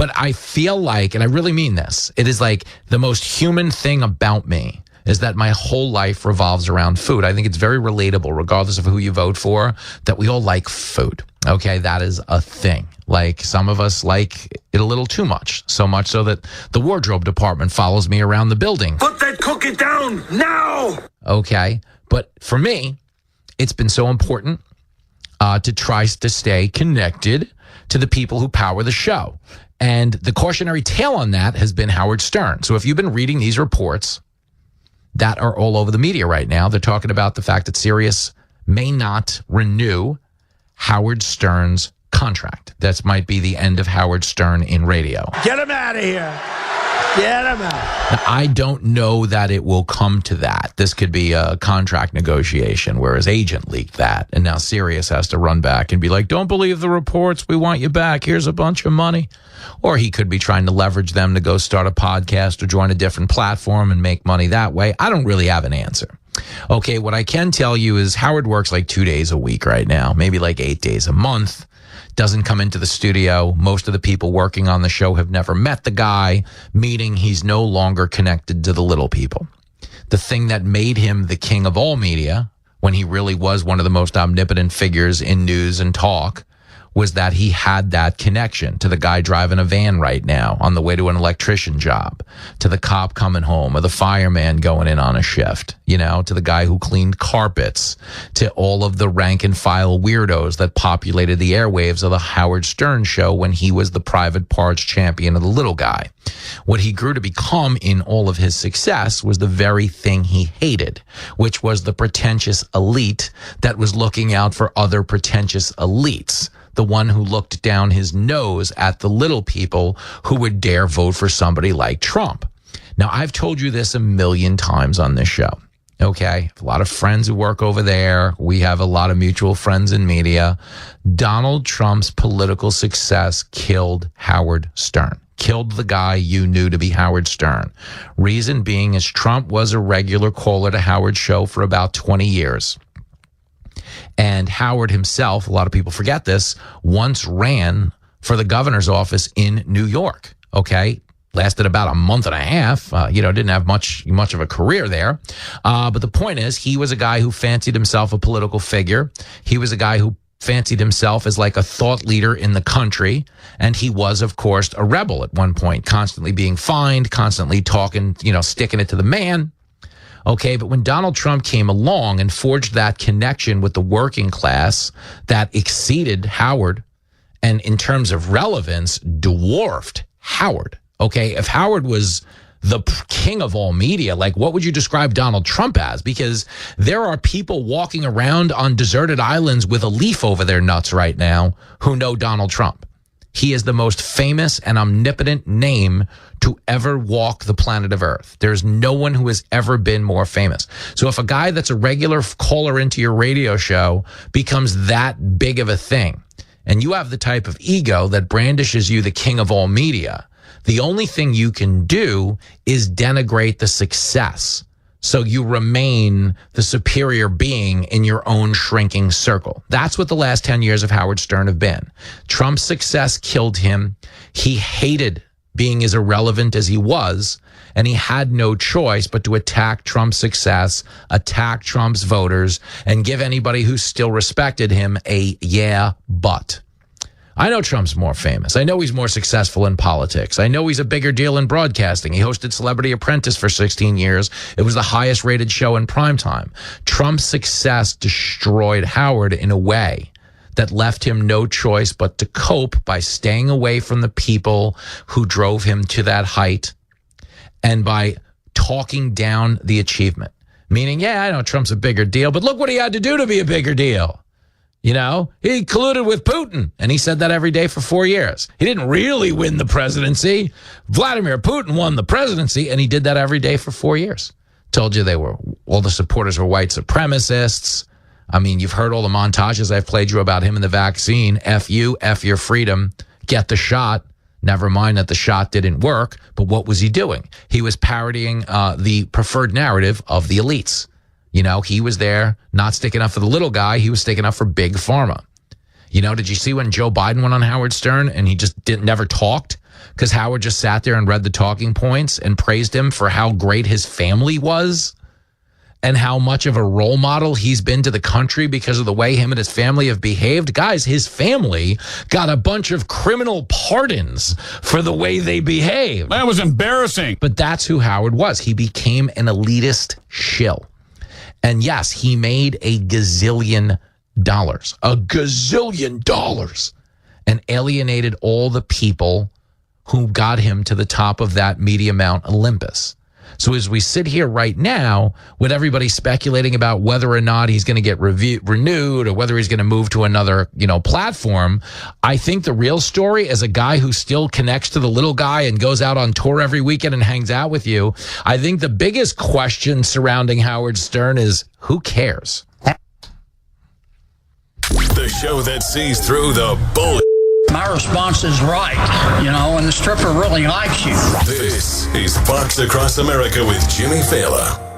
But I feel like, and I really mean this, it is like the most human thing about me is that my whole life revolves around food. I think it's very relatable, regardless of who you vote for, that we all like food. Okay, that is a thing. Like, some of us like it a little too much, so much so that the wardrobe department follows me around the building. Put that cookie down now! Okay, but for me, it's been so important to try to stay connected to the people who power the show. And the cautionary tale on that has been Howard Stern. So if you've been reading these reports that are all over the media right now, they're talking about the fact that Sirius may not renew Howard Stern's contract. That might be the end of Howard Stern in radio. Get him out of here. Get him out. Now, I don't know that it will come to that. This could be a contract negotiation where his agent leaked that, and now Sirius has to run back and be like, don't believe the reports. We want you back. Here's a bunch of money. Or he could be trying to leverage them to go start a podcast or join a different platform and make money that way. I don't really have an answer. Okay, what I can tell you is Howard works like 2 days a week right now, maybe like 8 days a month. Doesn't come into the studio. Most of the people working on the show have never met the guy, meaning he's no longer connected to the little people. The thing that made him the king of all media, when he really was one of the most omnipotent figures in news and talk, was that he had that connection to the guy driving a van right now on the way to an electrician job, to the cop coming home, or the fireman going in on a shift, you know, to the guy who cleaned carpets, to all of the rank and file weirdos that populated the airwaves of the Howard Stern show when he was the private parts champion of the little guy. What he grew to become in all of his success was the very thing he hated, which was the pretentious elite that was looking out for other pretentious elites. The one who looked down his nose at the little people who would dare vote for somebody like Trump. Now, I've told you this a million times on this show. Okay, a lot of friends who work over there. We have a lot of mutual friends in media. Donald Trump's political success killed Howard Stern. Killed the guy you knew to be Howard Stern. Reason being is Trump was a regular caller to Howard's show for about 20 years. And Howard himself, a lot of people forget this, once ran for the governor's office in New York. Okay, lasted about a month and a half. Didn't have much of a career there. But the point is, he was a guy who fancied himself a political figure. He was a guy who fancied himself as like a thought leader in the country. And he was, of course, a rebel at one point, constantly being fined, constantly talking, sticking it to the man. Okay, but when Donald Trump came along and forged that connection with the working class that exceeded Howard and in terms of relevance dwarfed Howard. Okay, if Howard was the king of all media, like what would you describe Donald Trump as? Because there are people walking around on deserted islands with a leaf over their nuts right now who know Donald Trump. He is the most famous and omnipotent name to ever walk the planet of Earth. There's no one who has ever been more famous. So if a guy that's a regular caller into your radio show becomes that big of a thing, and you have the type of ego that brandishes you the king of all media, the only thing you can do is denigrate the success. So you remain the superior being in your own shrinking circle. That's what the last 10 years of Howard Stern have been. Trump's success killed him. He hated being as irrelevant as he was, and he had no choice but to attack Trump's success, attack Trump's voters, and give anybody who still respected him a yeah, but. I know Trump's more famous. I know he's more successful in politics. I know he's a bigger deal in broadcasting. He hosted Celebrity Apprentice for 16 years. It was the highest rated show in primetime. Trump's success destroyed Howard in a way that left him no choice but to cope by staying away from the people who drove him to that height and by talking down the achievement. Meaning, yeah, I know Trump's a bigger deal, but look what he had to do to be a bigger deal. He colluded with Putin, and he said that every day for 4 years. He didn't really win the presidency. Vladimir Putin won the presidency, and he did that every day for 4 years. Told you all the supporters were white supremacists. I mean, you've heard all the montages I've played you about him and the vaccine. F you, F your freedom, get the shot. Never mind that the shot didn't work, but what was he doing? He was parodying the preferred narrative of the elites. He was there not sticking up for the little guy. He was sticking up for big pharma. Did you see when Joe Biden went on Howard Stern and he just never talked? because Howard just sat there and read the talking points and praised him for how great his family was and how much of a role model he's been to the country because of the way him and his family have behaved. Guys, his family got a bunch of criminal pardons for the way they behaved. That was embarrassing. But that's who Howard was. He became an elitist shill. And yes, he made a gazillion dollars, and alienated all the people who got him to the top of that media Mount Olympus. So as we sit here right now, with everybody speculating about whether or not he's going to get renewed or whether he's going to move to another, platform, I think the real story, as a guy who still connects to the little guy and goes out on tour every weekend and hangs out with you, I think the biggest question surrounding Howard Stern is, who cares? The show that sees through the bull. My response is right, and the stripper really likes you. This is Fox Across America with Jimmy Failla.